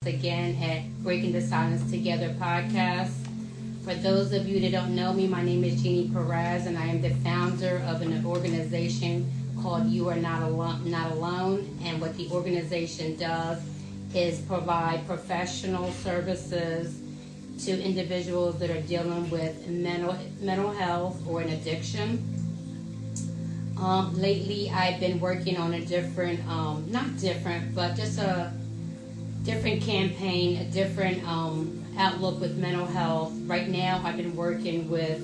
again at Breaking the Silence Together podcast. For those of you that don't know me, my name is Jeannie Perez, and I am the founder of an organization called You Are Not Alone. And what the organization does is provide professional services to individuals that are dealing with mental health or an addiction. Lately, I've been working on a different, just a different campaign, a different outlook with mental health. Right now, I've been working with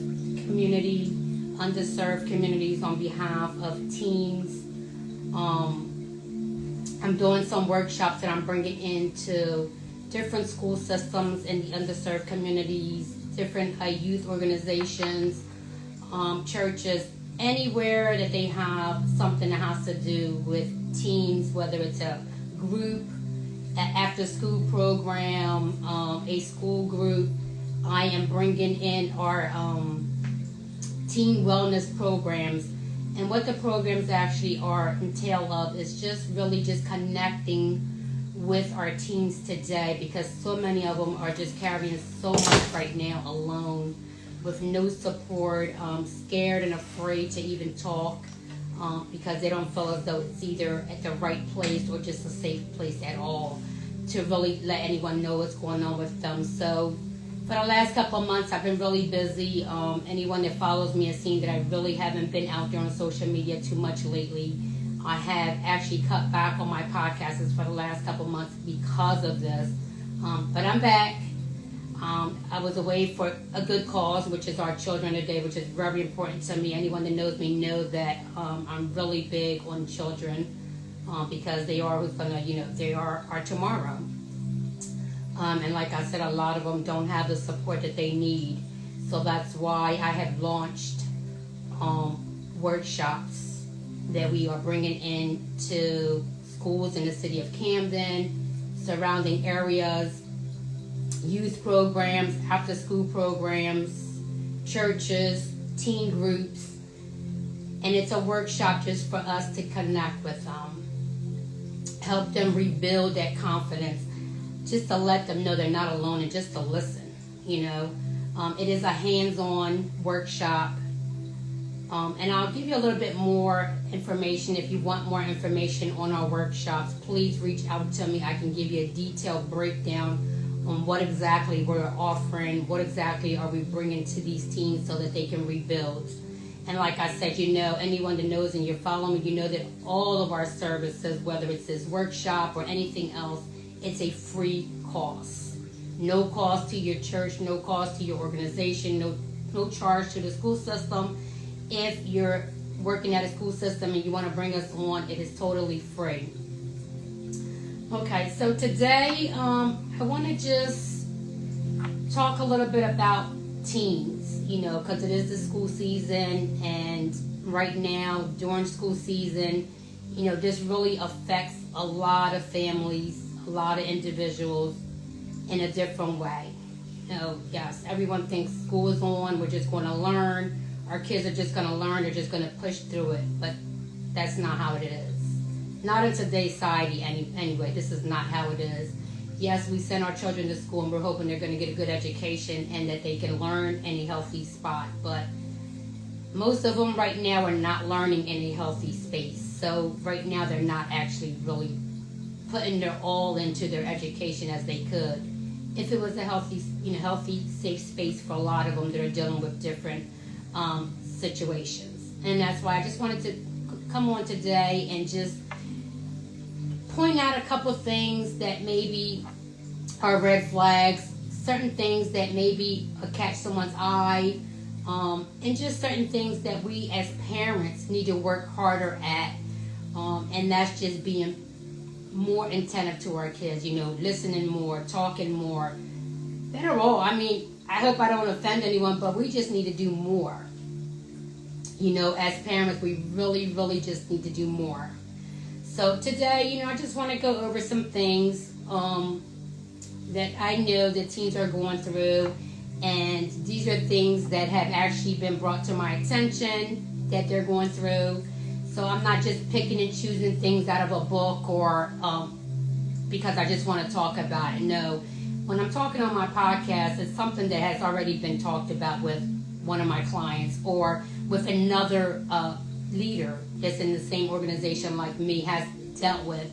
underserved communities on behalf of teens. I'm doing some workshops that I'm bringing into different school systems in the underserved communities, different youth organizations, churches, anywhere that they have something that has to do with teens, whether it's a group, an after-school program, a school group. I am bringing in our teen wellness programs. And what the programs actually entail of is just connecting with our teens today, because so many of them are just carrying so much right now alone with no support, scared and afraid to even talk because they don't feel as though it's either at the right place or just a safe place at all to really let anyone know what's going on with them. So for the last couple of months, I've been really busy. Anyone that follows me has seen that I really haven't been out there on social media too much lately. I have actually cut back on my podcasts for the last couple of months because of this. But I'm back. I was away for a good cause, which is our children today, which is very important to me. Anyone that knows me knows that I'm really big on children because they are who's gonna, they are our tomorrow. And like I said, a lot of them don't have the support that they need. So that's why I have launched workshops that we are bringing into schools in the city of Camden, surrounding areas, youth programs, after school programs, churches, teen groups. And it's a workshop just for us to connect with them, help them rebuild that confidence, just to let them know they're not alone and just to listen. It is a hands-on workshop. And I'll give you a little bit more information. If you want more information on our workshops, please reach out to me. I can give you a detailed breakdown on what exactly we're offering, what exactly are we bringing to these teens so that they can rebuild. And like I said, anyone that knows and you're following me, that all of our services, whether it's this workshop or anything else, it's a free cost. No cost to your church, no cost to your organization, no charge to the school system. If you're working at a school system and you want to bring us on, it is totally free. Okay, so today I want to just talk a little bit about teens, because it is the school season, and right now during school season, this really affects a lot of families, a lot of individuals in a different way. Yes, everyone thinks school is on, we're just going to learn. Our kids are just going to learn, they're just going to push through it. But that's not how it is. Not in today's society anyway. This is not how it is. Yes, we send our children to school and we're hoping they're going to get a good education and that they can learn in a healthy spot. But most of them right now are not learning in a healthy space. So right now they're not actually really putting their all into their education as they could. If it was a healthy, safe space for a lot of them that are dealing with different situations. And that's why I just wanted to come on today and just point out a couple of things that maybe are red flags, certain things that maybe catch someone's eye, and just certain things that we as parents need to work harder at, and that's just being more attentive to our kids, listening more, talking more. Better all, I hope I don't offend anyone, but we just need to do more. As parents, we really, really just need to do more. So today, I just want to go over some things that I know that teens are going through. And these are things that have actually been brought to my attention that they're going through. So I'm not just picking and choosing things out of a book or because I just want to talk about it. No, when I'm talking on my podcast, it's something that has already been talked about with one of my clients or with another leader that's in the same organization like me has dealt with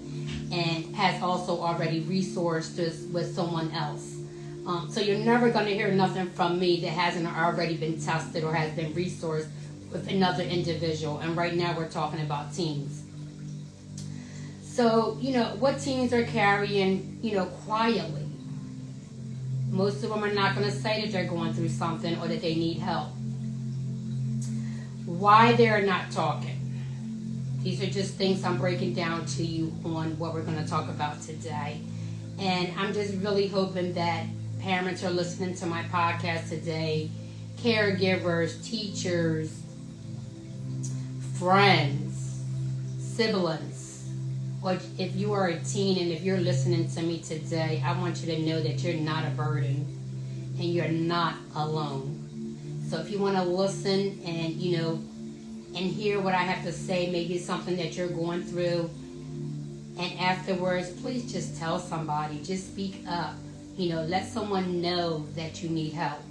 and has also already resourced this with someone else. So you're never going to hear nothing from me that hasn't already been tested or has been resourced with another individual. And right now we're talking about teens. So, what teens are carrying, quietly. Most of them are not going to say that they're going through something or that they need help. Why they're not talking. These are just things I'm breaking down to you on what we're going to talk about today. And I'm just really hoping that parents are listening to my podcast today, caregivers, teachers, friends, siblings. Or if you are a teen and if you're listening to me today, I want you to know that you're not a burden and you're not alone. So if you want to listen and, and hear what I have to say, maybe it's something that you're going through, and afterwards, please just tell somebody, just speak up. Let someone know that you need help.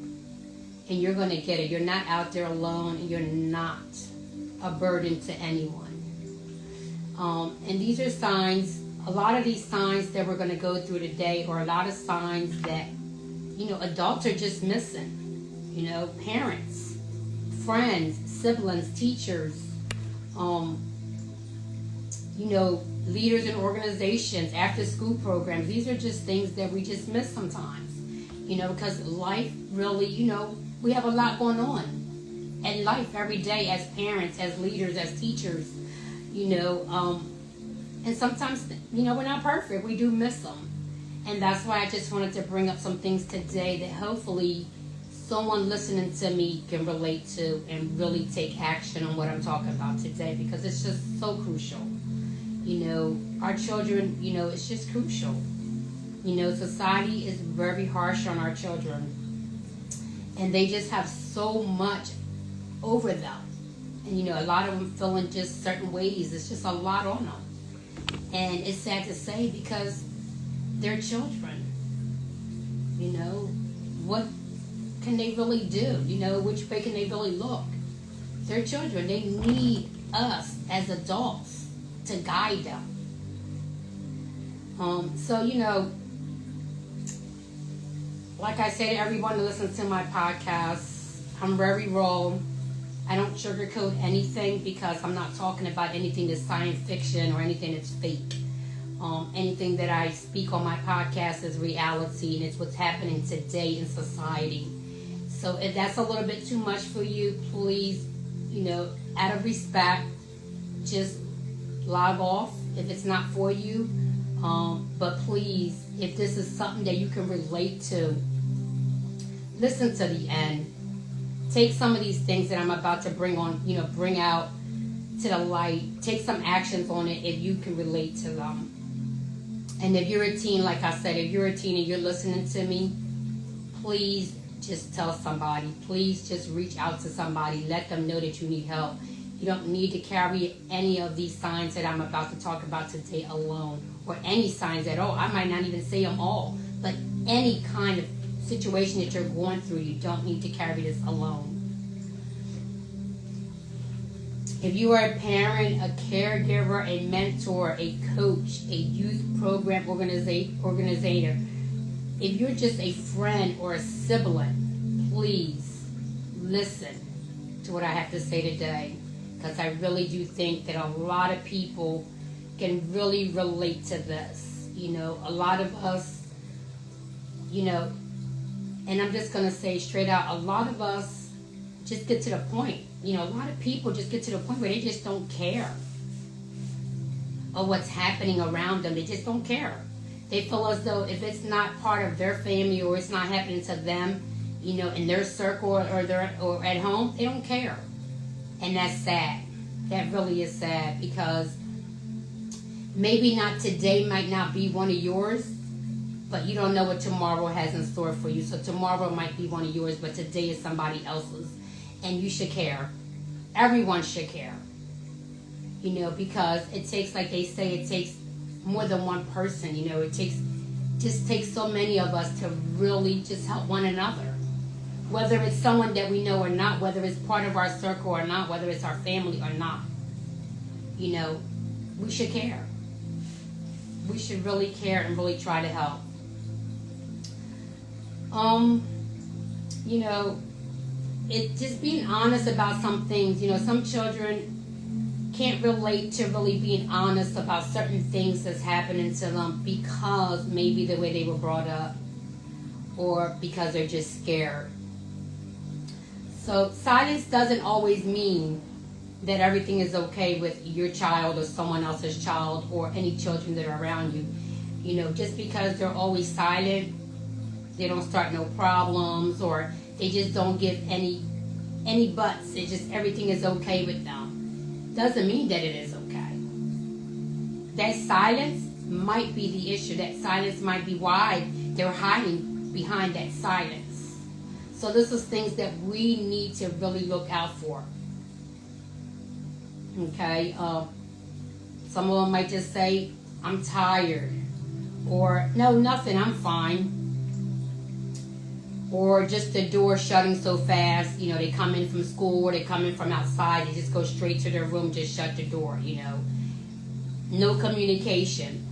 And you're going to get it. You're not out there alone, and you're not a burden to anyone. And these are signs, a lot of these signs that we're going to go through today are a lot of signs that, adults are just missing. Parents, friends, siblings, teachers, leaders in organizations, after school programs. These are just things that we just miss sometimes, because life really, we have a lot going on in life every day as parents, as leaders, as teachers, and sometimes, we're not perfect. We do miss them. And that's why I just wanted to bring up some things today that hopefully someone listening to me can relate to and really take action on what I'm talking about today, because it's just so crucial. Our children, it's just crucial. Society is very harsh on our children, and they just have so much over them. And, a lot of them feeling just certain ways. It's just a lot on them. And it's sad to say, because they're children. What can they really do? Which way can they really look? They're children. They need us as adults to guide them. Like I said to everyone who listens to my podcast, I'm very raw. I don't sugarcoat anything, because I'm not talking about anything that's science fiction or anything that's fake. Anything that I speak on my podcast is reality, and it's what's happening today in society. So if that's a little bit too much for you, please, out of respect, just log off if it's not for you. But please, if this is something that you can relate to, listen to the end. Take some of these things that I'm about to bring out to the light. Take some actions on it if you can relate to them. And if you're a teen, like I said, if you're a teen and you're listening to me, please just tell somebody. Please just reach out to somebody. Let them know that you need help. You don't need to carry any of these signs that I'm about to talk about today alone, or any signs at all. I might not even say them all, but any kind of situation that you're going through, you don't need to carry this alone. If you are a parent, a caregiver, a mentor, a coach, a youth program organizer, if you're just a friend or a sibling, please listen to what I have to say today, because I really do think that a lot of people can really relate to this. A lot of us, and I'm just going to say straight out, a lot of us just get to the point. A lot of people just get to the point where they just don't care of what's happening around them. They just don't care. They feel as though if it's not part of their family or it's not happening to them, in their circle or at home, they don't care. And that's sad. That really is sad, because maybe not today might not be one of yours, but you don't know what tomorrow has in store for you. So tomorrow might be one of yours, but today is somebody else's. And you should care. Everyone should care. Because it takes, like they say, it takes more than one person. You know, it just takes so many of us to really just help one another. Whether it's someone that we know or not, whether it's part of our circle or not, whether it's our family or not. You know, we should care. We should really care and really try to help. You know, it just being honest about some things. You know, some children can't relate to really being honest about certain things that's happening to them because maybe the way they were brought up or because they're just scared. So silence doesn't always mean that everything is okay with your child or someone else's child or any children that are around you. You know, just because they're always silent, they don't start no problems, or they just don't give any buts. It's just everything is okay with them. Doesn't mean that it is okay. That silence might be the issue. That silence might be why they're hiding behind that silence. So this is things that we need to really look out for. Okay, some of them might just say, I'm tired, or no, nothing, I'm fine. Or just the door shutting so fast, you know, they come in from school or they come in from outside, they just go straight to their room, just shut the door, you know. No communication.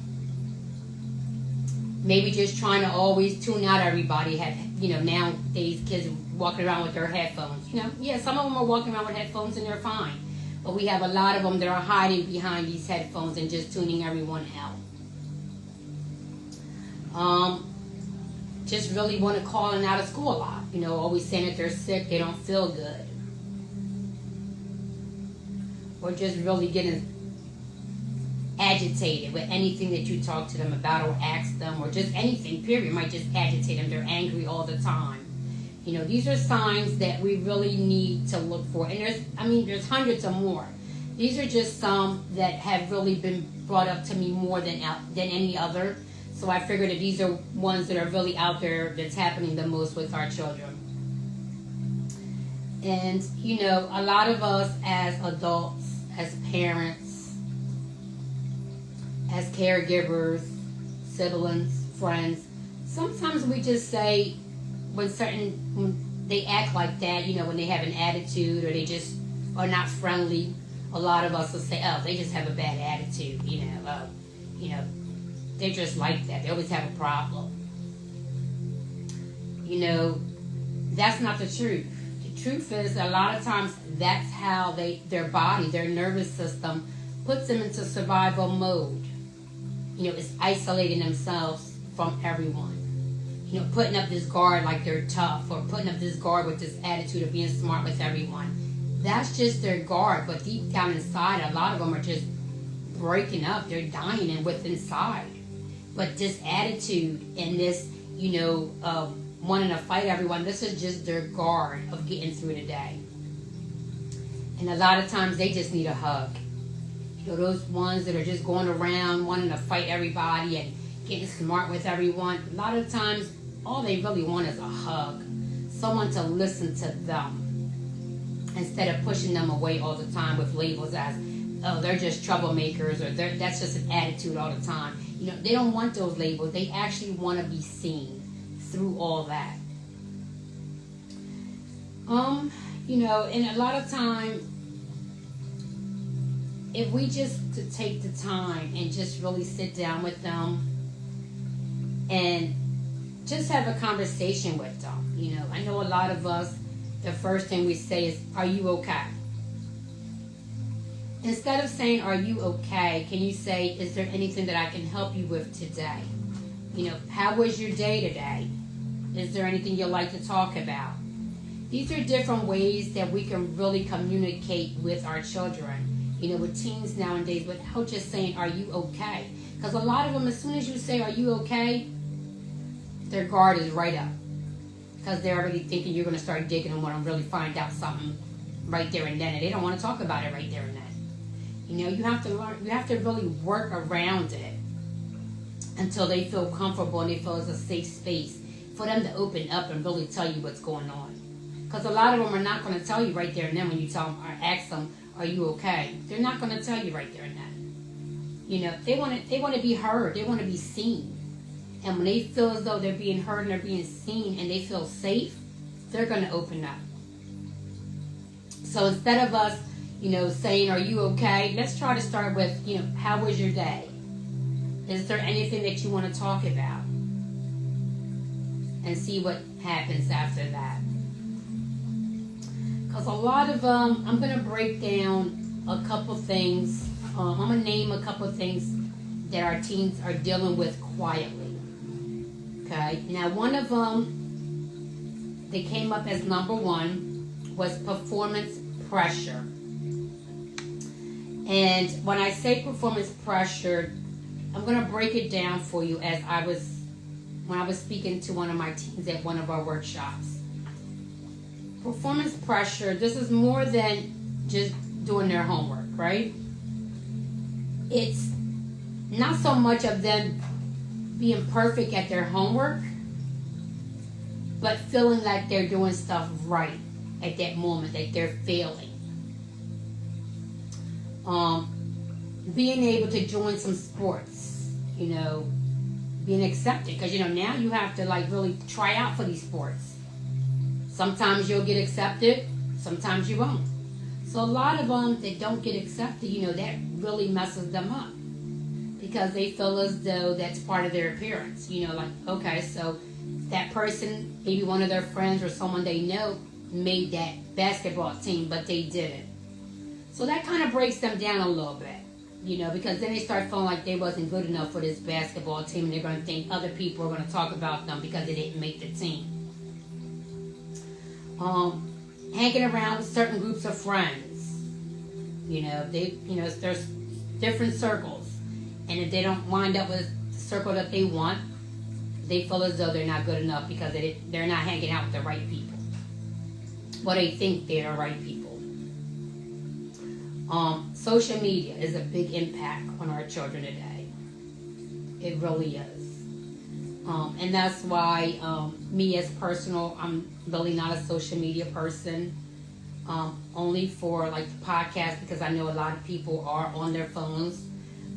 Maybe just trying to always tune out everybody. You know, nowadays kids are walking around with their headphones. You know, yeah, some of them are walking around with headphones and they're fine. But we have a lot of them that are hiding behind these headphones and just tuning everyone out. Just really want to call and out of school a lot. You know, always saying that they're sick, they don't feel good. Or just really getting agitated with anything that you talk to them about or ask them, or just anything, period, might just agitate them. They're angry all the time. You know, these are signs that we really need to look for. And there's hundreds of more. These are just some that have really been brought up to me more than any other. So I figured that these are ones that are really out there that's happening the most with our children. And, you know, a lot of us as adults, as parents, as caregivers, siblings, friends, sometimes we just say when they act like that, you know, when they have an attitude or they just are not friendly, a lot of us will say, oh, they just have a bad attitude, you know, they're just like that. They always have a problem. You know, that's not the truth. The truth is a lot of times that's how their body, their nervous system puts them into survival mode. You know, it's isolating themselves from everyone. You know, putting up this guard like they're tough, or putting up this guard with this attitude of being smart with everyone. That's just their guard, but deep down inside, a lot of them are just breaking up. They're dying and within inside. But this attitude and this, you know, wanting to fight everyone, this is just their guard of getting through the day. And a lot of times they just need a hug. You know, those ones that are just going around wanting to fight everybody and getting smart with everyone, a lot of times all they really want is a hug. Someone to listen to them instead of pushing them away all the time with labels as, oh, they're just troublemakers, or that's just an attitude all the time. You know, they don't want those labels. They actually want to be seen through all that. You know, and a lot of time, if we just to take the time and just really sit down with them and just have a conversation with them. You know, I know a lot of us, the first thing we say is, are you okay? Instead of saying, are you okay, can you say, is there anything that I can help you with today? You know, how was your day today? Is there anything you'd like to talk about? These are different ways that we can really communicate with our children, you know, with teens nowadays, without just saying, are you okay? Because a lot of them, as soon as you say, are you okay, their guard is right up. Because they're already thinking you're going to start digging and want to really find out something right there and then. And they don't want to talk about it right there and then. You know, you have to learn, you have to really work around it until they feel comfortable and they feel it's a safe space for them to open up and really tell you what's going on. Because a lot of them are not going to tell you right there and then when you tell them or ask them, are you okay? They're not going to tell you right there and then. They want to be heard. They want to be seen. And when they feel as though they're being heard and they're being seen and they feel safe, they're going to open up. So instead of us, saying, "Are you okay?" Let's try to start with, "How was your day? Is there anything that you want to talk about?" And see what happens after that. Because a lot of I'm going to break down a couple things. I'm going to name a couple things that our teens are dealing with quietly. Okay? Now, one of them that came up as number one was performance pressure. And when I say performance pressure, I'm going to break it down for you when I was speaking to one of my teens at one of our workshops. Performance pressure, this is more than just doing their homework, right? It's not so much of them being perfect at their homework, but feeling like they're doing stuff right at that moment, like they're failing. Being able to join some sports, being accepted, because now you have to really try out for these sports. Sometimes you'll get accepted, sometimes you won't. So a lot of them that don't get accepted, that really messes them up, because they feel as though that's part of their appearance. Okay, so that person, maybe one of their friends or someone they know, made that basketball team, but they didn't. So that kind of breaks them down a little bit. Because then they start feeling like they wasn't good enough for this basketball team, and they're going to think other people are going to talk about them because they didn't make the team. Hanging around with certain groups of friends. There's different circles, and if they don't wind up with the circle that they want, they feel as though they're not good enough because they're not hanging out with the right people. Well, they think they're the right people. Social media is a big impact on our children today. It really is. And that's why me as personal, I'm really not a social media person. Only for the podcast, because I know a lot of people are on their phones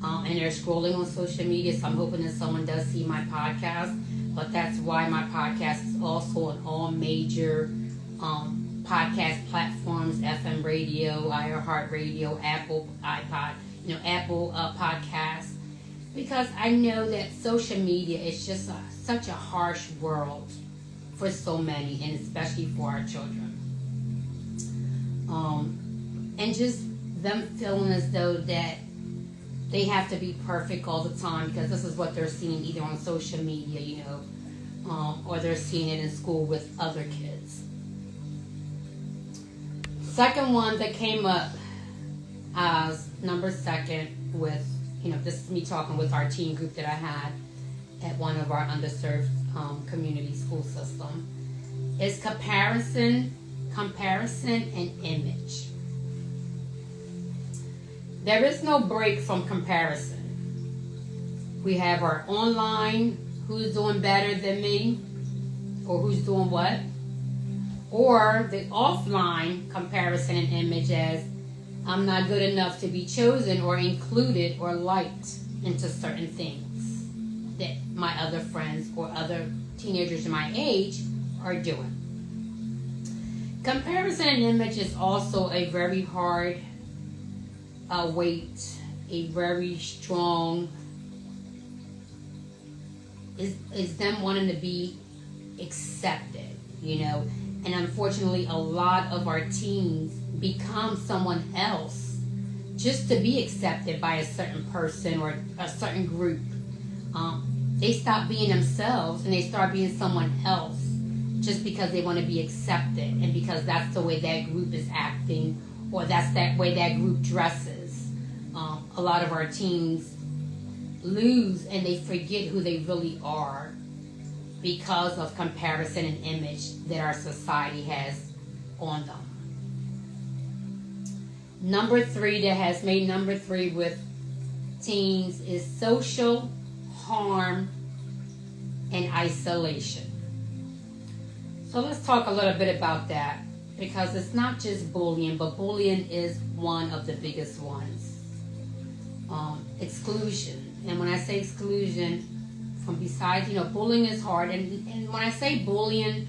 and they're scrolling on social media. So I'm hoping that someone does see my podcast. But that's why my podcast is also on all major podcast platforms: FM radio, iHeartRadio, Apple, iPod, Apple Podcasts, because I know that social media is just such a harsh world for so many, and especially for our children. And just them feeling as though that they have to be perfect all the time, because this is what they're seeing either on social media, or they're seeing it in school with other kids. Second one that came up as number second with, this is me talking with our teen group that I had at one of our underserved community school system, is comparison and image. There is no break from comparison. We have our online, who's doing better than me, or who's doing what, or the offline comparison and image as I'm not good enough to be chosen or included or liked into certain things that my other friends or other teenagers my age are doing. Comparison and image is also a very hard weight, a very strong, is them wanting to be accepted, And unfortunately, a lot of our teens become someone else just to be accepted by a certain person or a certain group. They stop being themselves and they start being someone else just because they want to be accepted, and because that's the way that group is acting, or that's that way that group dresses. A lot of our teens lose and they forget who they really are because of comparison and image that our society has on them. Number three that has made number three with teens is social harm and isolation. So let's talk a little bit about that, because it's not just bullying, but bullying is one of the biggest ones. exclusion. And when I say exclusion, from besides, bullying is hard. And when I say bullying,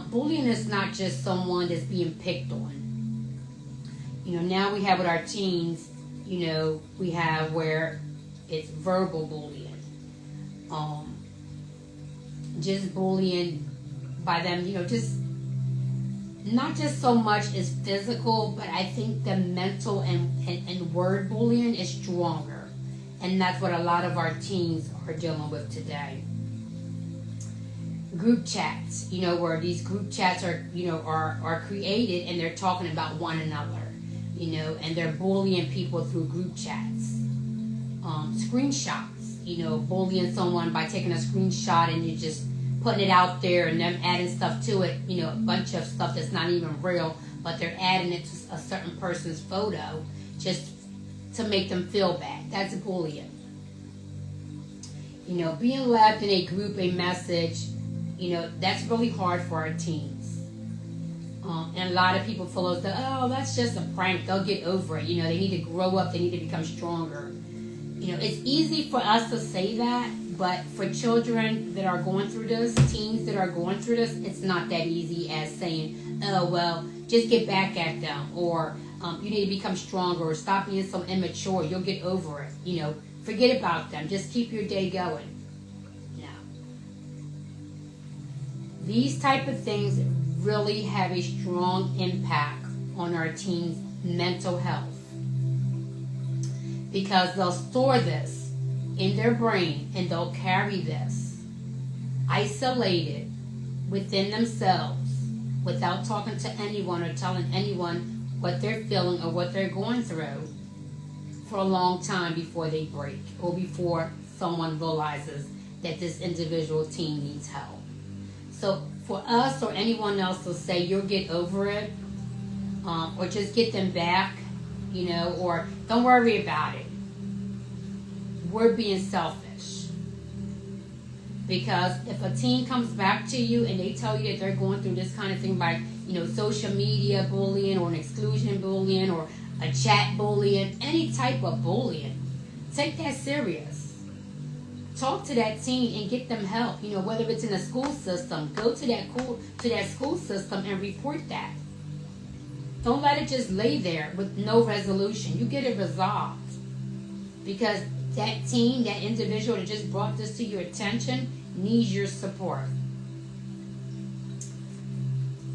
bullying is not just someone that's being picked on. Now we have with our teens, we have where it's verbal bullying. Just bullying by them, just not just so much as physical, but I think the mental and word bullying is stronger. And that's what a lot of our teens are dealing with today. Group chats, where these group chats are created and they're talking about one another, and they're bullying people through group chats. Screenshots, bullying someone by taking a screenshot and you just putting it out there and them adding stuff to it, a bunch of stuff that's not even real, but they're adding it to a certain person's photo just to make them feel bad. That's bullying. Being left in a group, a message, that's really hard for our teens. And a lot of people feel as though, oh, that's just a prank. They'll get over it. They need to grow up. They need to become stronger. It's easy for us to say that, but for children that are going through this, teens that are going through this, it's not that easy as saying, oh, well, just get back at them, or you need to become stronger, or stop being so immature. You'll get over it. Forget about them. Just keep your day going. No. These type of things really have a strong impact on our teens' mental health, because they'll store this in their brain and they'll carry this isolated within themselves without talking to anyone or telling anyone what they're feeling or what they're going through for a long time before they break or before someone realizes that this individual teen needs help. So for us or anyone else to say you'll get over it, or just get them back, or don't worry about it, we're being selfish. Because if a teen comes back to you and they tell you that they're going through this kind of thing by, social media bullying or an exclusion bullying or a chat bullying, any type of bullying, take that serious. Talk to that teen and get them help. Whether it's in the school system, go to that school system and report that. Don't let it just lay there with no resolution. You get it resolved. Because that teen, that individual that just brought this to your attention needs your support.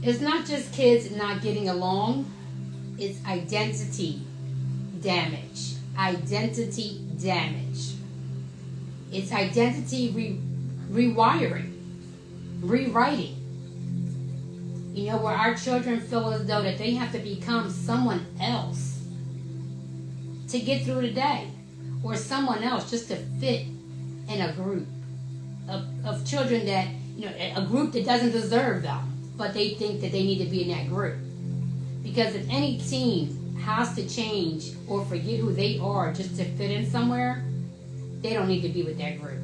It's not just kids not getting along. It's identity damage. Identity damage. It's identity rewiring, rewriting. Where our children feel as though that they have to become someone else to get through the day, or someone else just to fit in a group of children that, a group that doesn't deserve them, but they think that they need to be in that group. Because if any teen has to change or forget who they are just to fit in somewhere, they don't need to be with that group.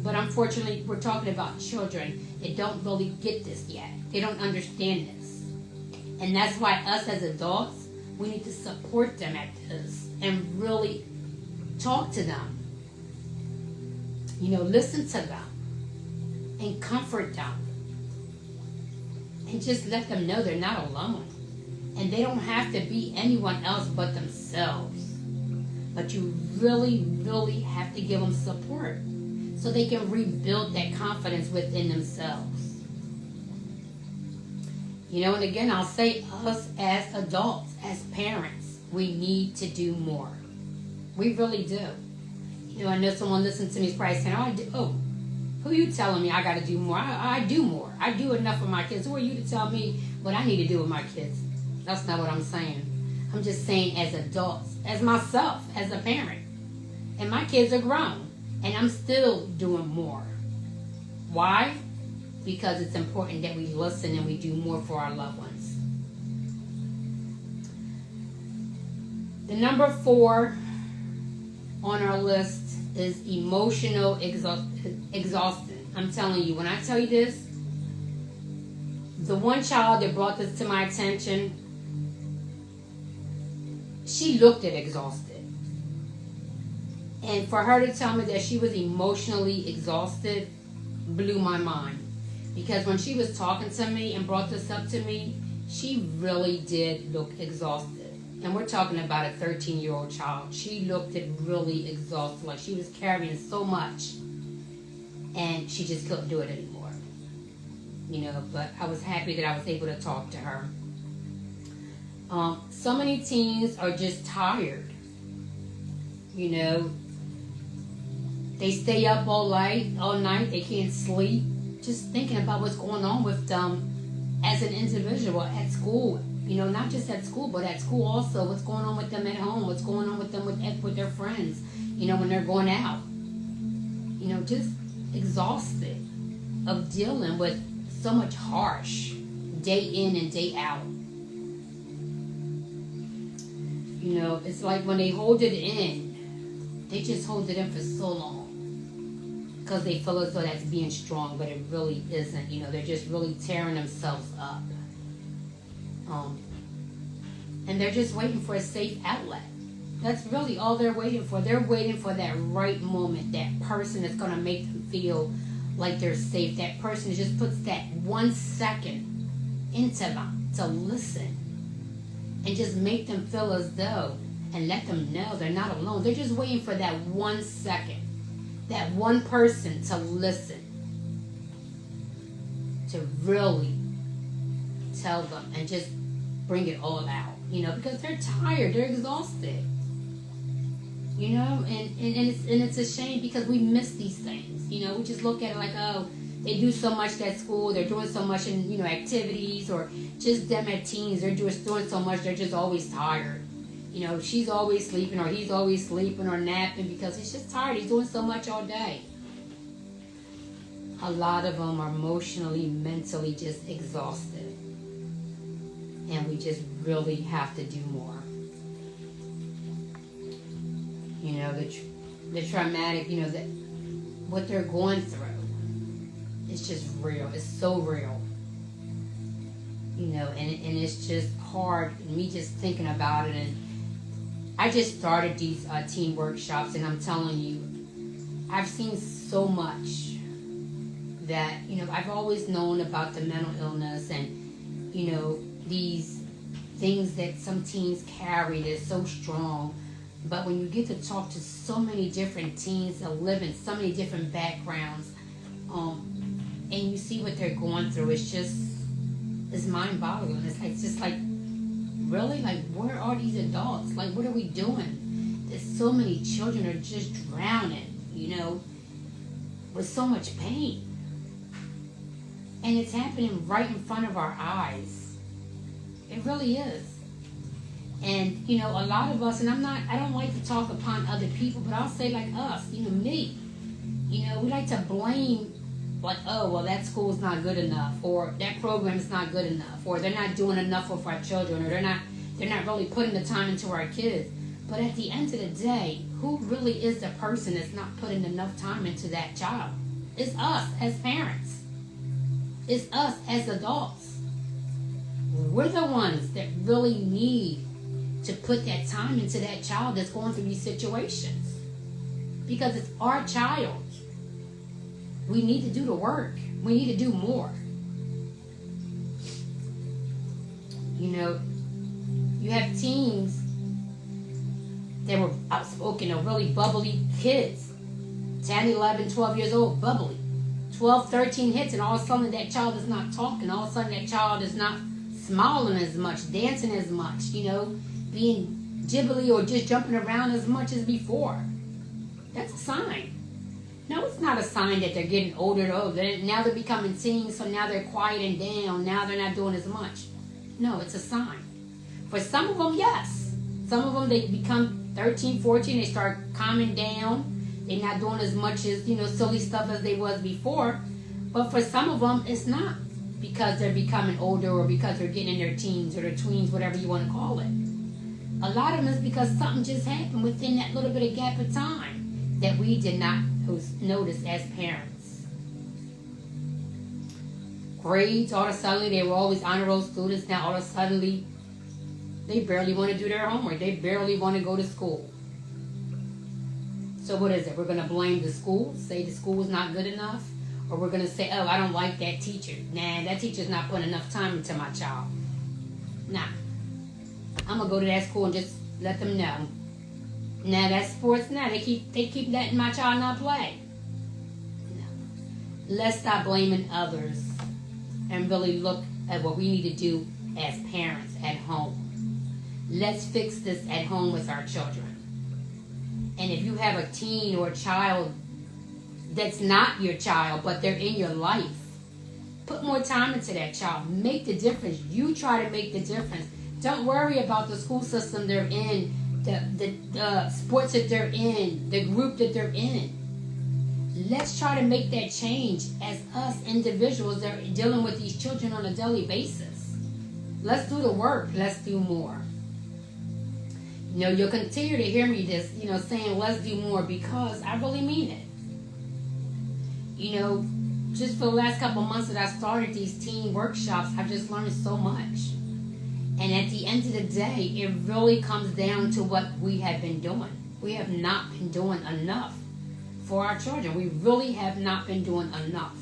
But unfortunately, we're talking about children that don't really get this yet. They don't understand this. And that's why us as adults, we need to support them at this and really talk to them. Listen to them and comfort them. And just let them know they're not alone. And they don't have to be anyone else but themselves. But you really, really have to give them support so they can rebuild that confidence within themselves. And again, I'll say us as adults, as parents, we need to do more. We really do. I know someone listening to me is probably saying, who are you telling me I got to do more? I do more. I do enough for my kids. Who are you to tell me what I need to do with my kids? That's not what I'm saying. I'm just saying as adults, as myself, as a parent. And my kids are grown. And I'm still doing more. Why? Because it's important that we listen and we do more for our loved ones. The number 4 on our list is emotional exhaustion. I'm telling you, when I tell you this, the one child that brought this to my attention, she looked at exhausted. And for her to tell me that she was emotionally exhausted blew my mind. Because when she was talking to me and brought this up to me, she really did look exhausted. And we're talking about a 13-year-old child. She looked really exhausted, like she was carrying so much. And she just couldn't do it anymore. But I was happy that I was able to talk to her. So many teens are just tired. They stay up all night. They can't sleep. Just thinking about what's going on with them as an individual at school. Not just at school, but at school also. What's going on with them at home? What's going on with them with their friends? When they're going out. Just exhausted of dealing with so much harsh day in and day out. It's like when they hold it in, they just hold it in for so long. Because they feel as though that's being strong, but it really isn't. They're just really tearing themselves up. And they're just waiting for a safe outlet. That's really all they're waiting for. They're waiting for that right moment, that person that's going to make them feel like they're safe. That person just puts that 1 second into them to listen and just make them feel as though and let them know they're not alone. They're just waiting for that 1 second, that one person to listen, to really tell them and just bring it all out, because they're tired, they're exhausted, and it's a shame because we miss these things, we just look at it like, oh, they do so much at school, they're doing so much in, activities, or just them at teens, they're just doing so much, they're just always tired. She's always sleeping, or he's always sleeping or napping because he's just tired. He's doing so much all day. A lot of them are emotionally, mentally just exhausted. And we just really have to do more. The traumatic, that what they're going through. It's just real. It's so real. And it's just hard. Me just thinking about it, and I just started these teen workshops, and I'm telling you, I've seen so much that, I've always known about the mental illness and, these things that some teens carry that's so strong. But when you get to talk to so many different teens that live in so many different backgrounds, and you see what they're going through, it's mind-boggling. It's just like, really? Like, where are these adults? Like, what are we doing? There's so many children are just drowning, with so much pain. And it's happening right in front of our eyes. It really is. And, a lot of us, and I don't like to talk upon other people, but I'll say like us, me. We like to blame, like, oh, well, that school's not good enough, or that program is not good enough, or they're not doing enough with our children, or they're not really putting the time into our kids. But at the end of the day, who really is the person that's not putting enough time into that child? It's us as parents. It's us as adults. We're the ones that really need to put that time into that child that's going through these situations. Because it's our child. We need to do the work. We need to do more. You have teens that were outspoken, really bubbly kids. 10, 11, 12 years old, bubbly. 12, 13 hits, and all of a sudden that child is not talking. All of a sudden that child is not smiling as much, dancing as much, being jibbly or just jumping around as much as before. That's a sign. No, it's not a sign that they're getting older. Now they're becoming teens, so now they're quieting down. Now they're not doing as much. No, it's a sign. For some of them, yes. Some of them, they become 13, 14, they start calming down. They're not doing as much as, silly stuff as they was before. But for some of them, it's not because they're becoming older or because they're getting in their teens or their tweens, whatever you want to call it. A lot of them is because something just happened within that little bit of gap of time that we did not notice as parents. Grades, all of a sudden, they were always honor roll students. Now, all of a sudden, they barely want to do their homework. They barely want to go to school. So what is it? We're going to blame the school, say the school is not good enough? Or we're going to say, oh, I don't like that teacher. Nah, that teacher's not putting enough time into my child. Nah. I'm going to go to that school and just let them know. Now, that's sports now. They keep letting my child not play. No. Let's stop blaming others and really look at what we need to do as parents at home. Let's fix this at home with our children. And if you have a teen or a child that's not your child, but they're in your life, put more time into that child. Make the difference. You try to make the difference. Don't worry about the school system they're in, the sports that they're in, the group that they're in. Let's try to make that change as us individuals that are dealing with these children on a daily basis. Let's do the work. Let's do more. You'll continue to hear me this, saying let's do more, because I really mean it. Just for the last couple months that I started these teen workshops, I've just learned so much. And at the end of the day, it really comes down to what we have been doing. We have not been doing enough for our children. We really have not been doing enough.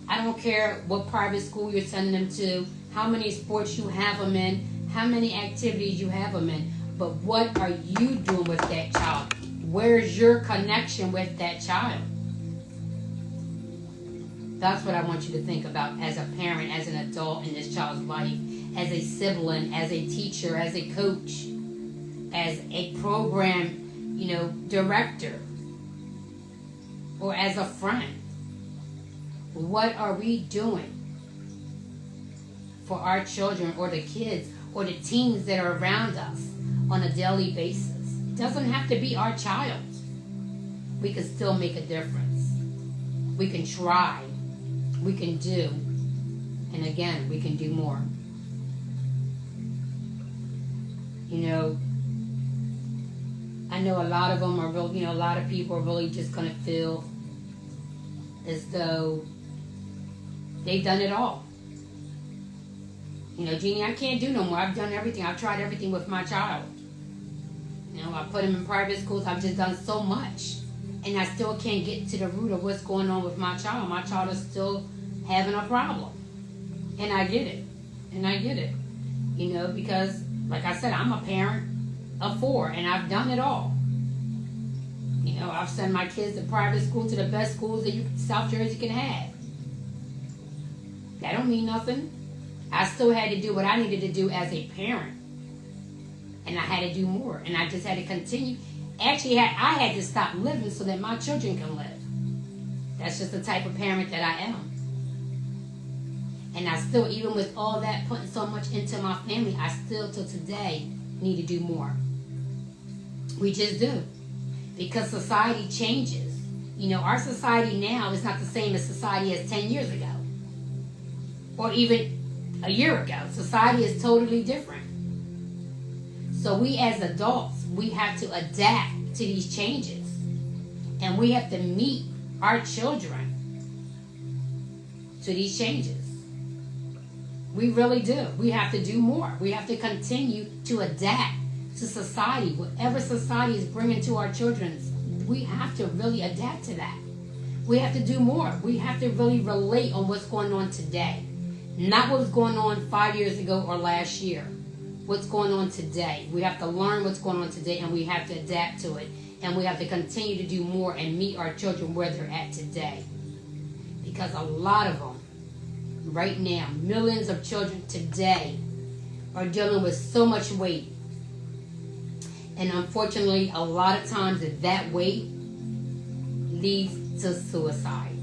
I don't care what private school you're sending them to, how many sports you have them in, how many activities you have them in. But what are you doing with that child? Where's your connection with that child? That's what I want you to think about as a parent, as an adult in this child's life, as a sibling, as a teacher, as a coach, as a program, director, or as a friend. What are we doing for our children or the kids or the teens that are around us on a daily basis? It doesn't have to be our child. We can still make a difference. We can try. We can do. And again, we can do more. I know a lot of them are real, a lot of people are really just going to feel as though they've done it all. Jeannie, I can't do no more. I've done everything. I've tried everything with my child. I put him in private schools. I've just done so much. And I still can't get to the root of what's going on with my child. My child is still having a problem. And I get it. Because, like I said, I'm a parent of 4, and I've done it all. I've sent my kids to private school, to the best schools that South Jersey can have. That don't mean nothing. I still had to do what I needed to do as a parent. And I had to do more. And I just had to continue. Actually, I had to stop living so that my children can live. That's just the type of parent that I am. And I still, even with all that, putting so much into my family, I still, till today, need to do more. We just do. Because society changes. Our society now is not the same as society as 10 years ago. Or even a year ago. Society is totally different. So we as adults, we have to adapt to these changes. And we have to meet our children to these changes. We really do. We have to do more. We have to continue to adapt to society. Whatever society is bringing to our children, we have to really adapt to that. We have to do more. We have to really relate on what's going on today. Not what was going on 5 years ago or last year. What's going on today. We have to learn what's going on today, and we have to adapt to it. And we have to continue to do more and meet our children where they're at today. Because a lot of them, right now, millions of children today are dealing with so much weight. And unfortunately, a lot of times that weight leads to suicide.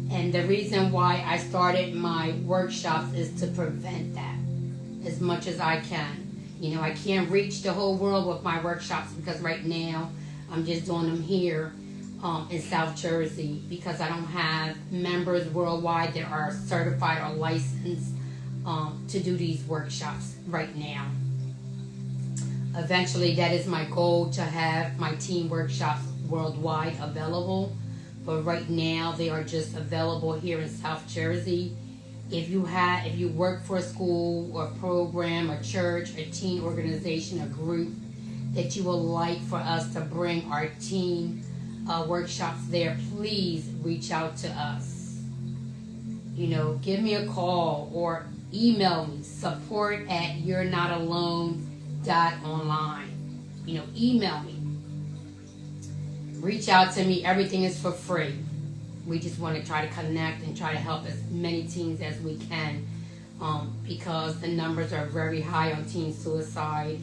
And the reason why I started my workshops is to prevent that as much as I can. I can't reach the whole world with my workshops because right now I'm just doing them here in South Jersey because I don't have members worldwide that are certified or licensed to do these workshops right now. Eventually, that is my goal, to have my teen workshops worldwide available. But right now, they are just available here in South Jersey. If you work for a school or a program, a church, a teen organization, a group that you would like for us to bring our teen workshops there, please reach out to us. You know, give me a call or email me, support@you'renotalone.online. You know, email me. Reach out to me. Everything is for free. We just want to try to connect and try to help as many teens as we can, because the numbers are very high on teen suicide,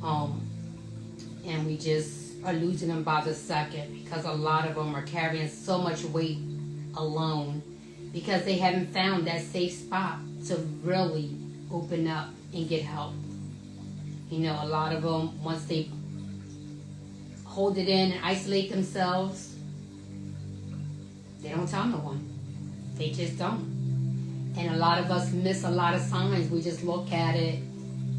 and we just are losing them by the second, because a lot of them are carrying so much weight alone because they haven't found that safe spot to really open up and get help. You know, a lot of them, once they hold it in and isolate themselves, they don't tell no one. They just don't. And a lot of us miss a lot of signs. We just look at it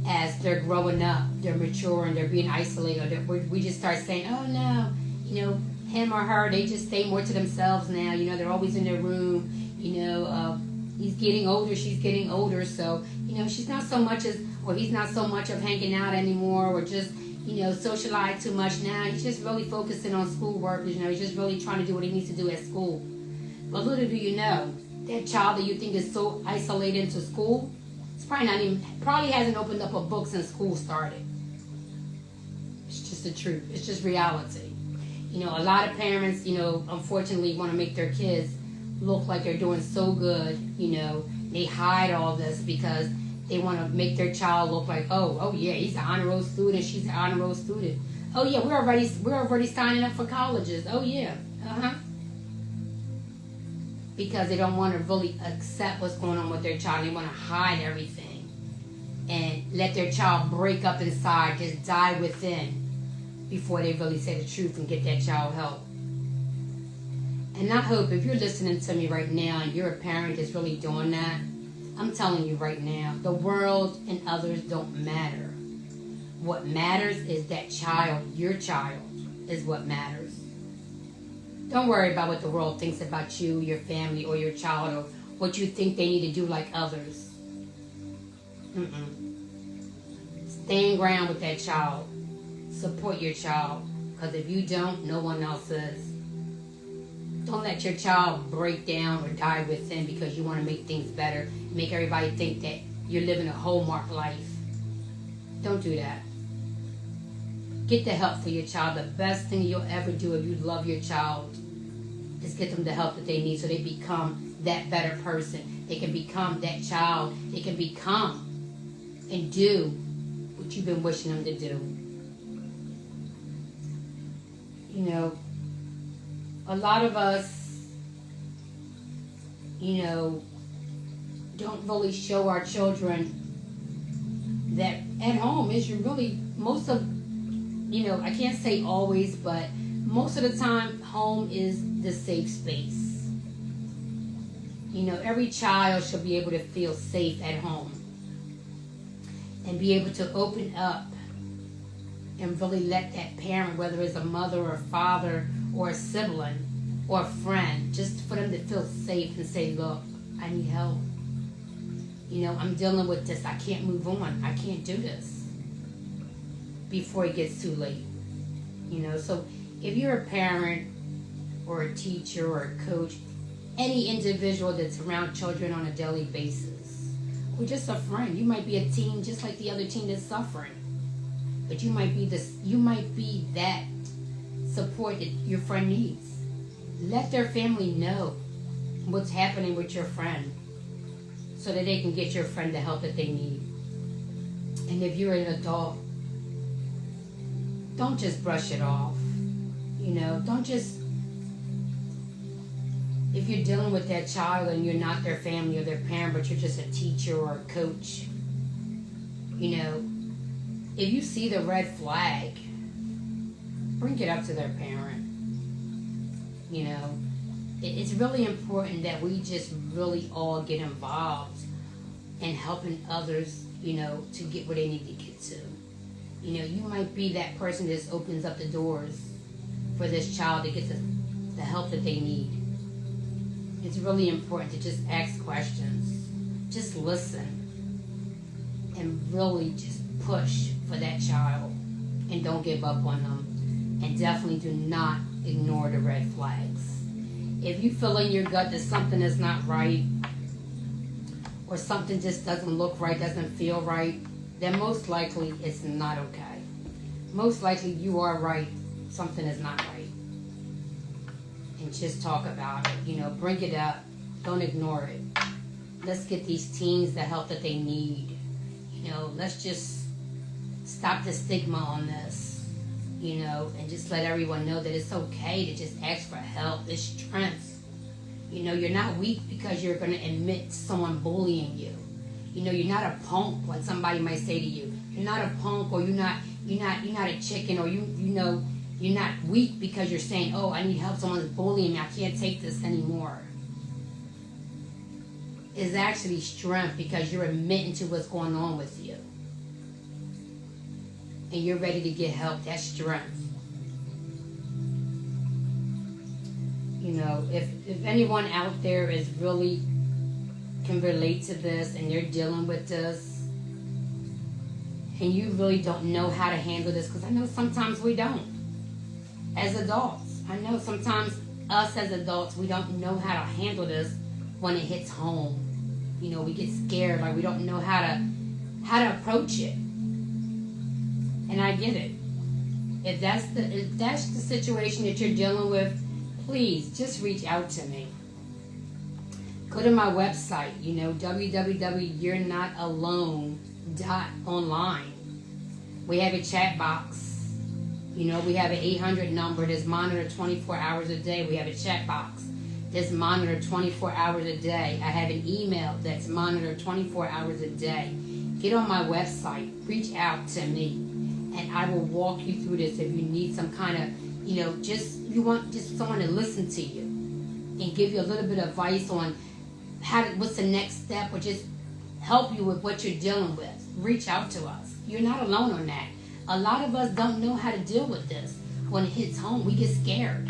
as they're growing up, they're maturing, they're being isolated. We just start saying, oh no, you know, him or her, they just stay more to themselves now. You know, they're always in their room. You know, he's getting older, she's getting older. So, you know, she's not so much as, or he's not so much of hanging out anymore, or just, you know, socialize too much now. He's just really focusing on schoolwork. You know, he's just really trying to do what he needs to do at school. But little do you know, that child that you think is so isolated into school, it's probably hasn't opened up a book since school started. It's just the truth. It's just reality. You know, a lot of parents, you know, unfortunately want to make their kids look like they're doing so good. You know, they hide all this because they want to make their child look like, oh yeah, he's an honor roll student, she's an honor roll student. Oh yeah, we're already signing up for colleges. Oh yeah, because they don't want to really accept what's going on with their child. They want to hide everything and let their child break up inside, just die within, before they really say the truth and get that child help. And I hope if you're listening to me right now and you're a parent that's really doing that, I'm telling you right now, the world and others don't matter. What matters is that child, your child, is what matters. Don't worry about what the world thinks about you, your family, or your child, or what you think they need to do like others. Stand ground with that child. Support your child. Because if you don't, no one else is. Don't let your child break down or die within because you want to make things better. Make everybody think that you're living a Hallmark life. Don't do that. Get the help for your child. The best thing you'll ever do if you love your child is get them the help that they need so they become that better person. They can become that child. They can become and do what you've been wishing them to do. You know, a lot of us, you know, don't really show our children that at home is really most of, you know, I can't say always, but most of the time home is the safe space. You know, every child should be able to feel safe at home and be able to open up and really let that parent, whether it's a mother or a father or a sibling or a friend, just for them to feel safe and say, look, I need help. You know, I'm dealing with this. I can't move on. I can't do this before it gets too late. You know, so if you're a parent or a teacher or a coach, any individual that's around children on a daily basis, or just a friend, you might be a teen just like the other teen that's suffering, but you might be that support that your friend needs. Let their family know what's happening with your friend so that they can get your friend the help that they need. And if you're an adult, don't just brush it off. You know, don't just, if you're dealing with that child and you're not their family or their parent, but you're just a teacher or a coach, you know, if you see the red flag, bring it up to their parent. You know, it's really important that we just really all get involved in helping others, you know, to get where they need to get to. You know, you might be that person that just opens up the doors for this child to get the help that they need. It's really important to just ask questions, just listen, and really just push for that child. and don't give up on them. And definitely do not ignore the red flags. If you feel in your gut that something is not right, or something just doesn't look right, doesn't feel right, then most likely it's not okay. Most likely you are right, something is not right. And just talk about it, bring it up, don't ignore it. Let's get these teens the help that they need. Let's just stop the stigma on this, and just let everyone know that it's okay to just ask for help. It's strength. You're not weak because you're going to admit someone bullying you. You're not a punk, like somebody might say to you. You're not a punk, or you're not a chicken, or you're not weak because you're saying, oh, I need help, someone's bullying me, I can't take this anymore. It's actually strength because you're admitting to what's going on with you. And you're ready to get help. That's strength. If anyone out there is really can relate to this and they're dealing with this, and you really don't know how to handle this, because I know sometimes we don't. As adults, I know sometimes us as adults, we don't know how to handle this when it hits home. We get scared, like we don't know how to approach it. And I get it. If that's the situation that you're dealing with, please just reach out to me. Go to my website, www.you'renotalone.online. We have a chat box. We have an 800 number that's monitored 24 hours a day. We have a chat box that's monitored 24 hours a day. I have an email that's monitored 24 hours a day. Get on my website. Reach out to me, and I will walk you through this if you need some kind of, you want someone to listen to you and give you a little bit of advice on what's the next step, or just help you with what you're dealing with. Reach out to us. You're not alone on that. A lot of us don't know how to deal with this. When it hits home, we get scared.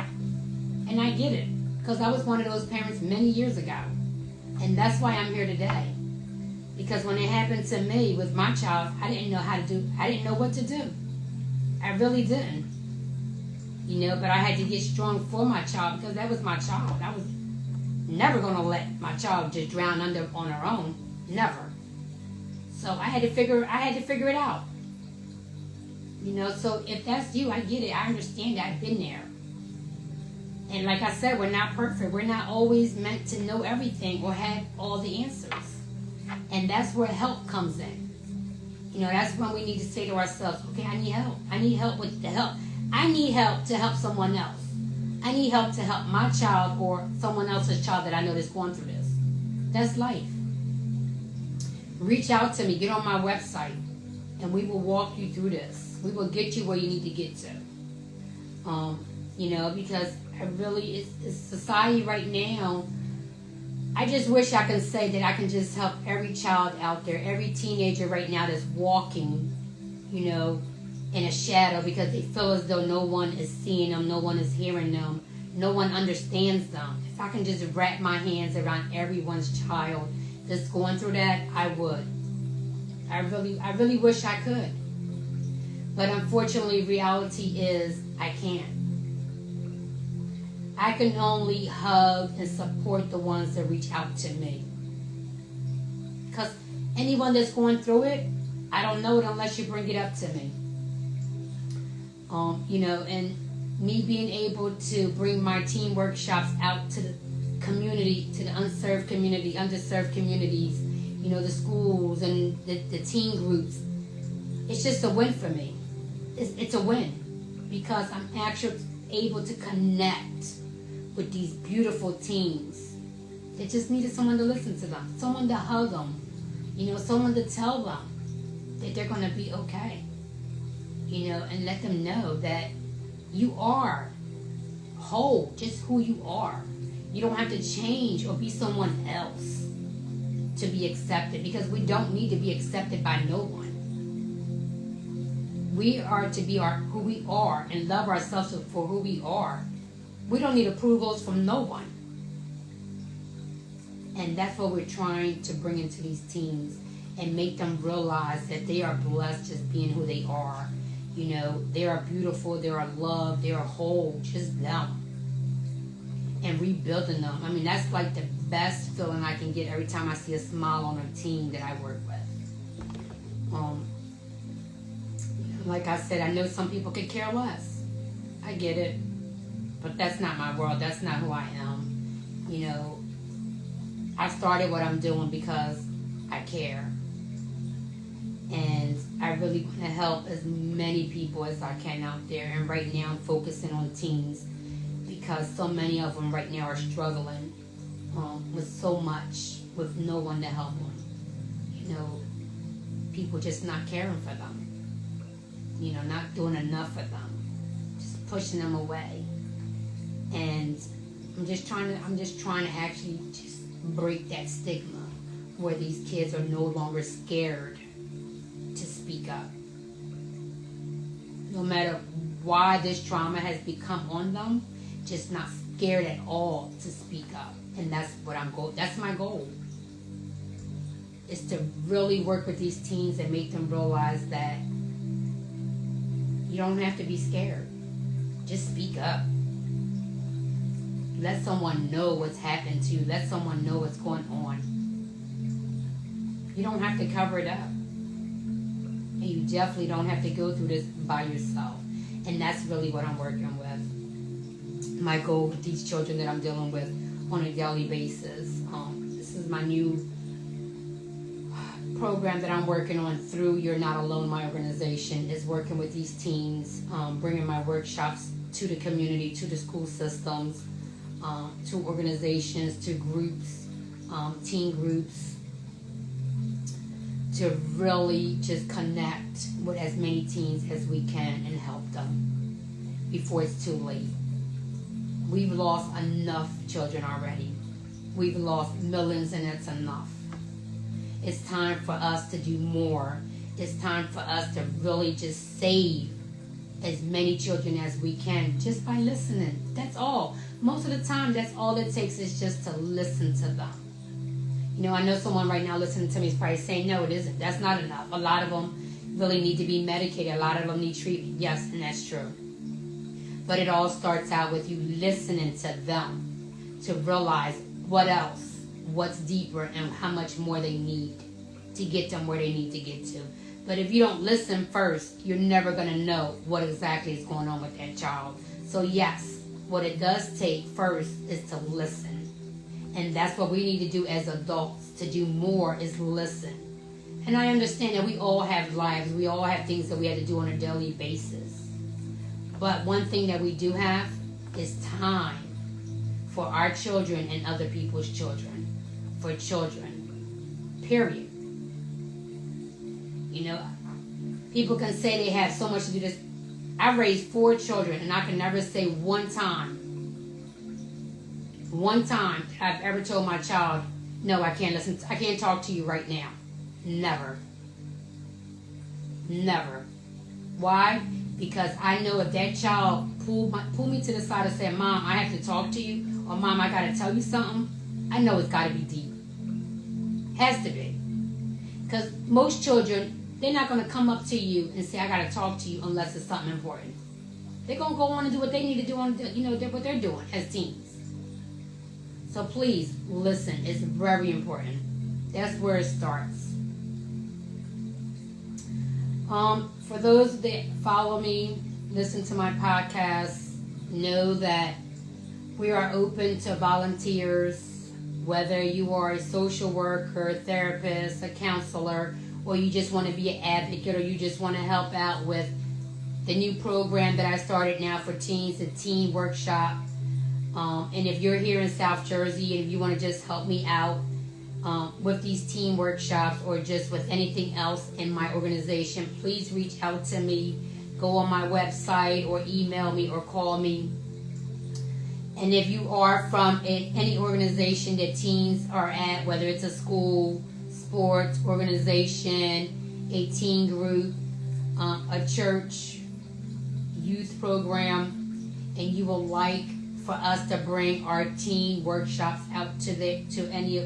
And I get it, because I was one of those parents many years ago. And that's why I'm here today. Because when it happened to me with my child, I didn't know what to do. I really didn't. But I had to get strong for my child, because that was my child. I was never going to let my child just drown on her own. Never. So I had to figure it out. So if that's you, I get it. I understand that. I've been there. And like I said, we're not perfect. We're not always meant to know everything or have all the answers. And that's where help comes in. That's when we need to say to ourselves, okay, I need help. I need help with the help. I need help to help someone else. I need help to help my child or someone else's child that I know that's going through this. That's life. Reach out to me. Get on my website, and we will walk you through this. We will get you where you need to get to. Because it's society right now. I just wish I could say that I can just help every child out there, every teenager right now that's walking, in a shadow because they feel as though no one is seeing them, no one is hearing them, no one understands them. If I can just wrap my hands around everyone's child that's going through that, I would. I really wish I could. But unfortunately, reality is I can't. I can only hug and support the ones that reach out to me. Because anyone that's going through it, I don't know it unless you bring it up to me. And me being able to bring my teen workshops out to the community, to the underserved communities, the schools and the teen groups, it's just a win for me. It's a win because I'm actually able to connect with these beautiful teens. They just needed someone to listen to them, someone to hug them, someone to tell them that they're going to be okay, and let them know that you are whole, just who you are. You don't have to change or be someone else to be accepted, because we don't need to be accepted by no one. We are to be who we are and love ourselves for who we are. We don't need approvals from no one. And that's what we're trying to bring into these teens and make them realize that they are blessed just being who they are. You know, they are beautiful, they are loved, they are whole, just them. And rebuilding them. I mean, that's like the best feeling I can get every time I see a smile on a team that I work with. Like I said, I know some people could care less. I get it. But that's not my world. That's not who I am. You know, I started what I'm doing because I care. And I really want to help as many people as I can out there. And right now I'm focusing on teens because so many of them right now are struggling with so much, with no one to help them. You know, people just not caring for them. You know, not doing enough for them. Just pushing them away. And I'm just trying to actually just break that stigma where these kids are no longer scared to speak up. No matter why this trauma has become on them, just not scared at all to speak up. And that's my goal. Is to really work with these teens and make them realize that you don't have to be scared. Just speak up. Let someone know what's happened to you. Let someone know what's going on. You don't have to cover it up. And you definitely don't have to go through this by yourself. And that's really what I'm working with. My goal with these children that I'm dealing with on a daily basis. This is my new program that I'm working on through You're Not Alone, my organization, is working with these teens, bringing my workshops to the community, to the school systems, to organizations, to groups, teen groups, to really just connect with as many teens as we can and help them before it's too late. We've lost enough children already. We've lost millions, and it's enough. It's time for us to do more. It's time for us to really just save as many children as we can just by listening. That's all. Most of the time, that's all it takes is just to listen to them. You know, I know someone right now listening to me is probably saying, no, it isn't. That's not enough. A lot of them really need to be medicated. A lot of them need treatment. Yes, and that's true. But it all starts out with you listening to them to realize what else, what's deeper, and how much more they need to get them where they need to get to. But if you don't listen first, you're never going to know what exactly is going on with that child. So yes, what it does take first is to listen. And that's what we need to do as adults. To do more is listen. And I understand that we all have lives. We all have things that we have to do on a daily basis. But one thing that we do have is time for our children and other people's children. For children. Period. You know, people can say they have so much to do this. I've raised 4 children, and I can never say one time I've ever told my child, no, I can't talk to you right now. Never. Never. Why? Because I know if that child pull me to the side and say, Mom, I have to talk to you, or Mom, I got to tell you something, I know it's got to be deep. Has to be. Because most children, they're not going to come up to you and say, I got to talk to you unless it's something important. They're going to go on and do what they need to do, what they're doing as teens. So please, listen. It's very important. That's where it starts. For those that follow me, listen to my podcast, know that we are open to volunteers, whether you are a social worker, a therapist, a counselor, or you just want to be an advocate, or you just want to help out with the new program that I started now for teens, the teen workshop. And if you're here in South Jersey and if you want to just help me out with these teen workshops or just with anything else in my organization, please reach out to me. Go on my website or email me or call me. And if you are from any organization that teens are at, whether it's a school, sports organization, a teen group, a church, youth program, and you will like for us to bring our teen workshops out to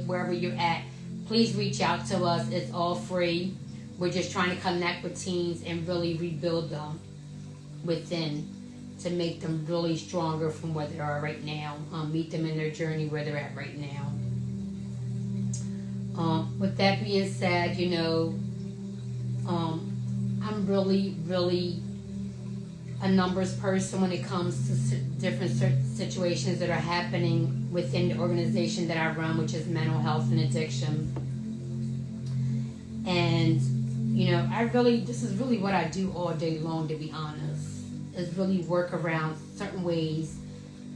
wherever you're at, please reach out to us. It's all free. We're just trying to connect with teens and really rebuild them within to make them really stronger from where they are right now. Meet them in their journey where they're at right now. With that being said, I'm really, really a numbers person when it comes to different situations that are happening within the organization that I run, which is mental health and addiction. And, this is really what I do all day long, to be honest, is really work around certain ways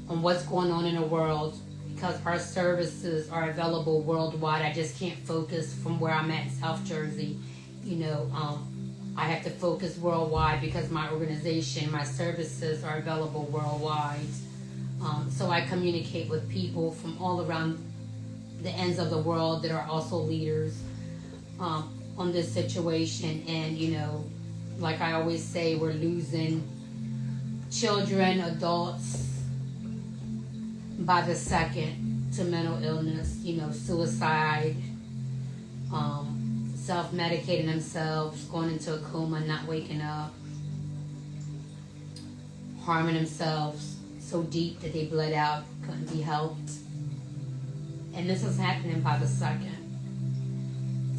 on what's going on in the world, because our services are available worldwide. I just can't focus from where I'm at in South Jersey. I have to focus worldwide because my organization, my services are available worldwide. So I communicate with people from all around the ends of the world that are also leaders on this situation. And, like I always say, we're losing children, adults by the second to mental illness, suicide, self-medicating themselves, going into a coma, not waking up, harming themselves so deep that they bled out, couldn't be helped. And this is happening by the second.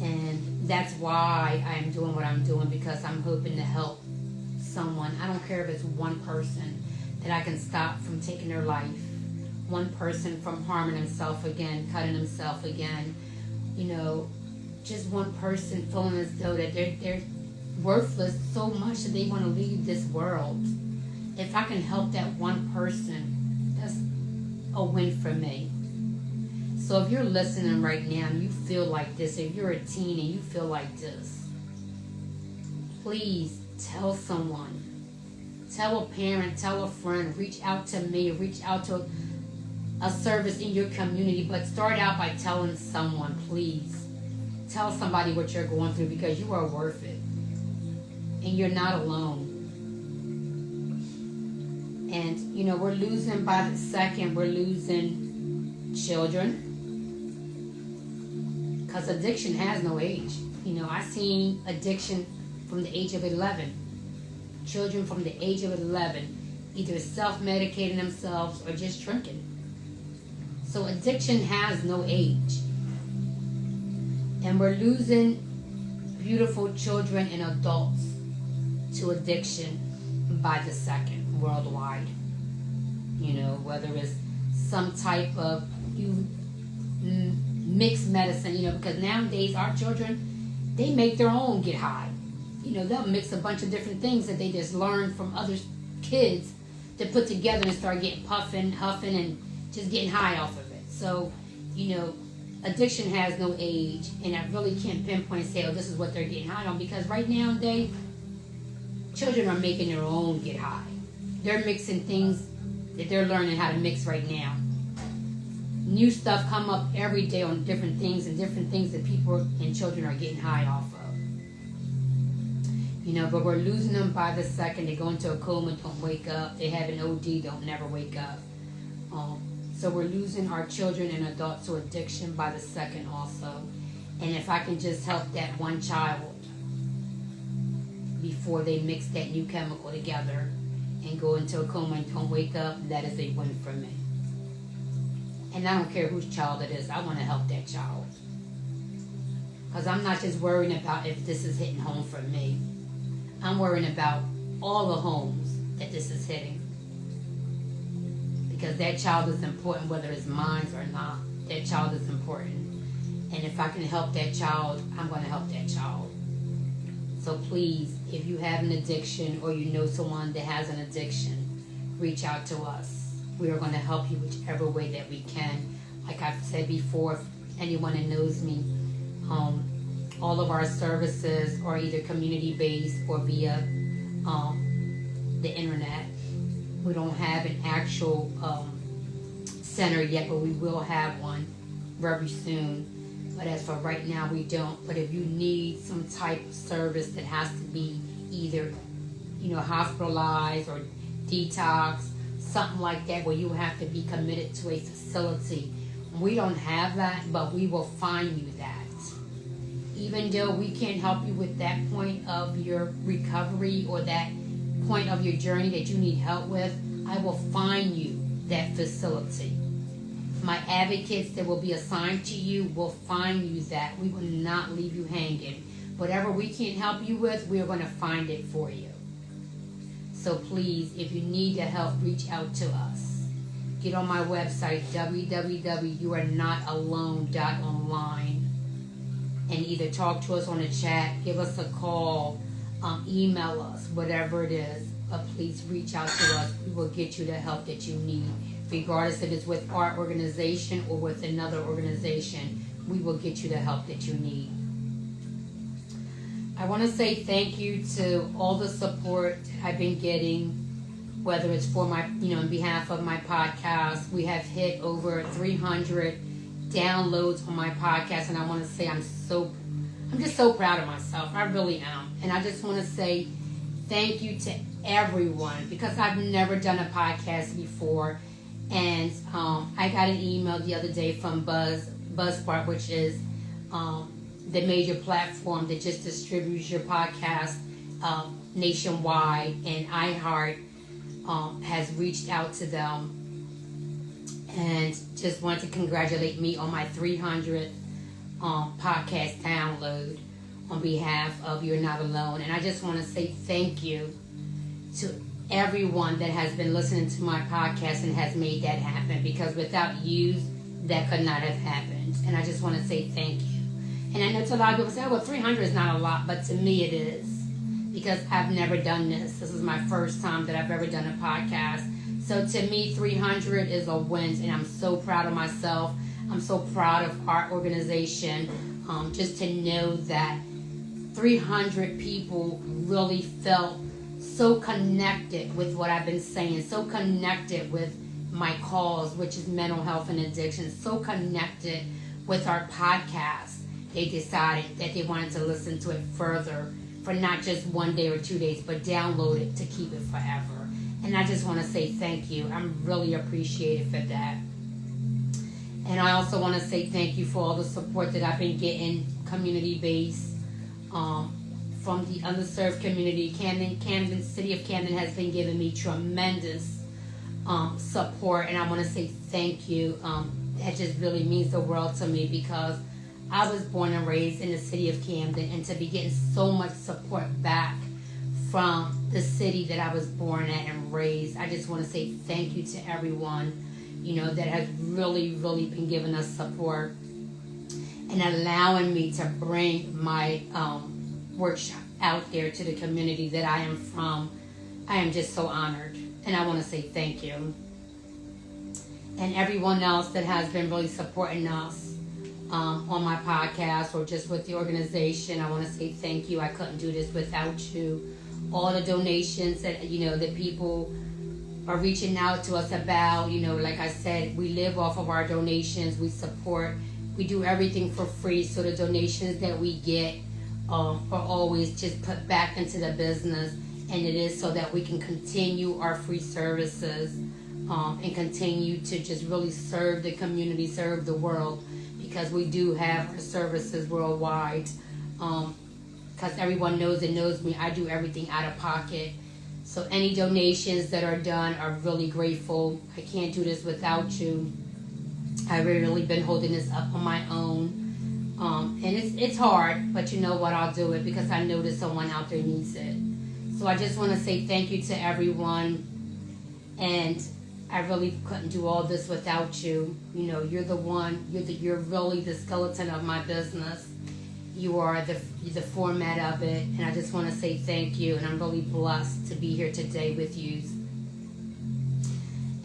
And that's why I am doing what I'm doing, because I'm hoping to help someone. I don't care if it's one person that I can stop from taking their life, one person from harming himself again, cutting himself again, just one person feeling as though that they're worthless so much that they want to leave this world. If I can help that one person, that's a win for me. So if you're listening right now and you feel like this, if you're a teen and you feel like this, please tell someone. Tell a parent, tell a friend, reach out to me, reach out to a service in your community, but start out by telling someone, please. Tell somebody what you're going through, because you are worth it. And you're not alone. And, we're losing by the second, we're losing children. Because addiction has no age. I seen addiction from the age of 11. Children from the age of 11 either self-medicating themselves or just drinking. So addiction has no age. And we're losing beautiful children and adults to addiction by the second worldwide. Whether it's some type of mixed medicine, because nowadays our children, they make their own get high. They'll mix a bunch of different things that they just learn from other kids to put together and start getting puffing, huffing, and just getting high off of it. So, addiction has no age, and I really can't pinpoint and say, oh, this is what they're getting high on, because right now nowadays, children are making their own get high. They're mixing things that they're learning how to mix right now. New stuff come up every day on different things and different things that people and children are getting high off of. But we're losing them by the second. They go into a coma, don't wake up. They have an OD, don't never wake up. So we're losing our children and adults to addiction by the second also. And if I can just help that one child before they mix that new chemical together and go into a coma and don't wake up, that is a win for me. And I don't care whose child it is. I want to help that child. Because I'm not just worrying about if this is hitting home for me. I'm worrying about all the homes that this is hitting. Because that child is important, whether it's mine or not. That child is important. And if I can help that child, I'm going to help that child. So please, if you have an addiction or you know someone that has an addiction, reach out to us. We are going to help you whichever way that we can. Like I've said before, if anyone that knows me, all of our services are either community-based or via the internet. We don't have an actual center yet, but we will have one very soon. But as for right now, we don't. But if you need some type of service that has to be either, hospitalized or detox, something like that, where you have to be committed to a facility, we don't have that, but we will find you that. Even though we can't help you with that point of your recovery or that point of your journey that you need help with, I will find you that facility. My advocates that will be assigned to you will find you that. We will not leave you hanging. Whatever we can't help you with, we're going to find it for you. So please, if you need the help, reach out to us. Get on my website, www.youarenotalone.online, and either talk to us on the chat, give us a call, email us, whatever it is. But please reach out to us. We will get you the help that you need. Regardless if it's with our organization or with another organization, we will get you the help that you need. I want to say thank you to all the support I've been getting, whether it's for my, on behalf of my podcast. We have hit over 300 downloads on my podcast, and I want to say I'm just so proud of myself. I really am. And I just want to say thank you to everyone, because I've never done a podcast before. And I got an email the other day from Buzzsprout, which is the major platform that just distributes your podcast nationwide, and iHeart has reached out to them and just wanted to congratulate me on my 300th podcast download on behalf of You're Not Alone. And I just want to say thank you to everyone that has been listening to my podcast and has made that happen, because without you, that could not have happened. And I just want to say thank you. And I know to a lot of people say, well, 300 is not a lot, but to me it is, because I've never done this. This is my first time that I've ever done a podcast. So to me, 300 is a win, and I'm so proud of myself. I'm so proud of our organization, just to know that 300 people really felt so connected with what I've been saying, so connected with my cause, which is mental health and addiction, so connected with our podcast. They decided that they wanted to listen to it further for not just 1 day or 2 days, but download it to keep it forever. And I just want to say thank you. I'm really appreciated for that. And I also want to say thank you for all the support that I've been getting, community-based, from the underserved community. Camden, City of Camden has been giving me tremendous support, and I want to say thank you. That just really means the world to me, because I was born and raised in the City of Camden, and to be getting so much support back from the city that I was born at and raised, I just want to say thank you to everyone, that has really, really been giving us support and allowing me to bring my workshop out there to the community that I am from. I am just so honored, and I want to say thank you. And everyone else that has been really supporting us on my podcast or just with the organization, I want to say thank you. I couldn't do this without you. All the donations that that people are reaching out to us about, like I said, we live off of our donations. We support, we do everything for free, so the donations that we get are always just put back into the business, and it is so that we can continue our free services and continue to just really serve the community, serve the world, because we do have our services worldwide. Because everyone knows me, I do everything out of pocket. So any donations that are done are really grateful. I can't do this without you. I've really been holding this up on my own. And it's hard, but you know what, I'll do it because I know that someone out there needs it. So I just want to say thank you to everyone. And I really couldn't do all this without you. You're the one, you're really the skeleton of my business. You are the format of it, and I just want to say thank you, and I'm really blessed to be here today with you.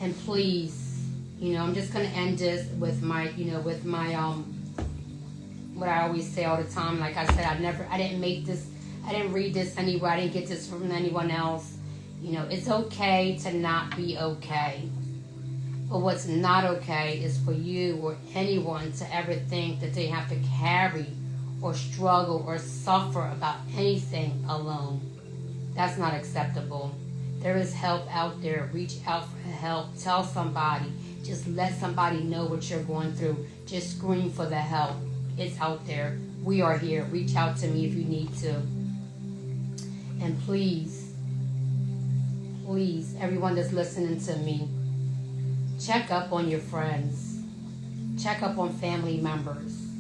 And please, I'm just going to end this with my what I always say all the time. Like I said, I didn't make this, I didn't read this anywhere, I didn't get this from anyone else. It's okay to not be okay. But what's not okay is for you or anyone to ever think that they have to carry or struggle or suffer about anything alone. That's not acceptable. There is help out there. Reach out for help. Tell somebody. Just let somebody know what you're going through. Just scream for the help. It's out there. We are here. Reach out to me if you need to. And please, please, everyone that's listening to me, check up on your friends. Check up on family members.